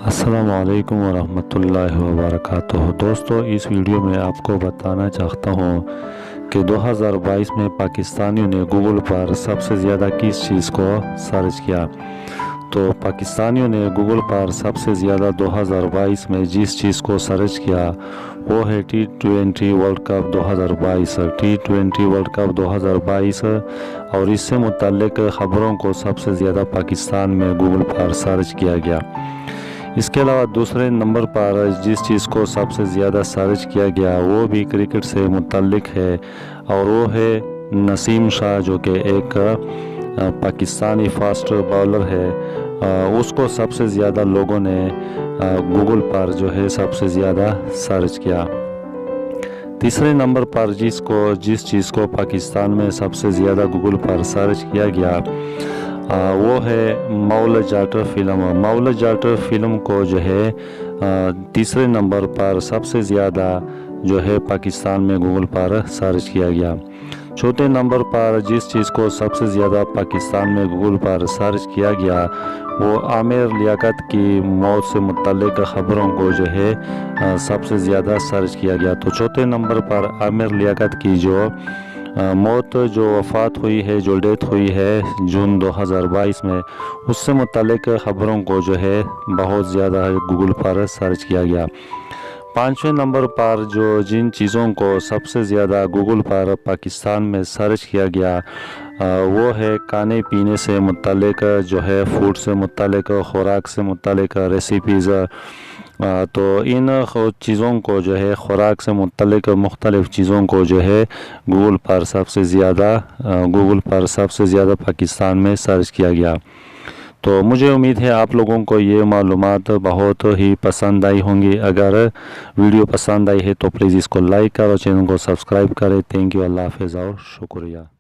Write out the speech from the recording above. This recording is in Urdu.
السلام علیکم ورحمۃ اللہ وبرکاتہ۔ دوستو، اس ویڈیو میں آپ کو بتانا چاہتا ہوں کہ 2022 میں پاکستانیوں نے گوگل پر سب سے زیادہ کس چیز کو سرچ کیا۔ تو پاکستانیوں نے گوگل پر سب سے زیادہ 2022 میں جس چیز کو سرچ کیا وہ ہے T20 world cup 2022۔ T20 world cup 2022 اور اس سے متعلق خبروں کو سب سے زیادہ پاکستان میں گوگل پر سرچ کیا گیا۔ اس کے علاوہ دوسرے نمبر پر جس چیز کو سب سے زیادہ سرچ کیا گیا وہ بھی کرکٹ سے متعلق ہے، اور وہ ہے نسیم شاہ، جو کہ ایک پاکستانی فاسٹ باؤلر ہے۔ اس کو سب سے زیادہ لوگوں نے گوگل پر جو ہے سب سے زیادہ سرچ کیا۔ تیسرے نمبر پر جس چیز کو پاکستان میں سب سے زیادہ گوگل پر سرچ کیا گیا وہ ہے مولا جاٹر فلم۔ مولا جاٹر فلم کو جو ہے تیسرے نمبر پر سب سے زیادہ جو ہے پاکستان میں گوگل پر سرچ کیا گیا۔ چوتھے نمبر پر جس چیز کو سب سے زیادہ پاکستان میں گوگل پر سرچ کیا گیا وہ عامر لیاقت کی موت سے متعلق خبروں کو جو ہے سب سے زیادہ سرچ کیا گیا۔ تو چوتھے نمبر پر عامر لیاقت کی جو موت، جو وفات ہوئی ہے، جو ڈیتھ ہوئی ہے جون 2022 میں، اس سے متعلق خبروں کو جو ہے بہت زیادہ گوگل پر سرچ کیا گیا۔ پانچویں نمبر پر جن چیزوں کو سب سے زیادہ گوگل پر پاکستان میں سرچ کیا گیا وہ ہے کھانے پینے سے متعلق، جو ہے فوڈ سے متعلق، خوراک سے متعلق ریسیپیز۔ تو ان چیزوں کو جو ہے خوراک سے متعلق مختلف چیزوں کو جو ہے گوگل پر سب سے زیادہ پاکستان میں سرچ کیا گیا۔ تو مجھے امید ہے آپ لوگوں کو یہ معلومات بہت ہی پسند آئی ہوں گی۔ اگر ویڈیو پسند آئی ہے تو پلیز اس کو لائک کرو، چینل کو سبسکرائب کریں۔ تھینک یو، اللہ حافظ اور شکریہ۔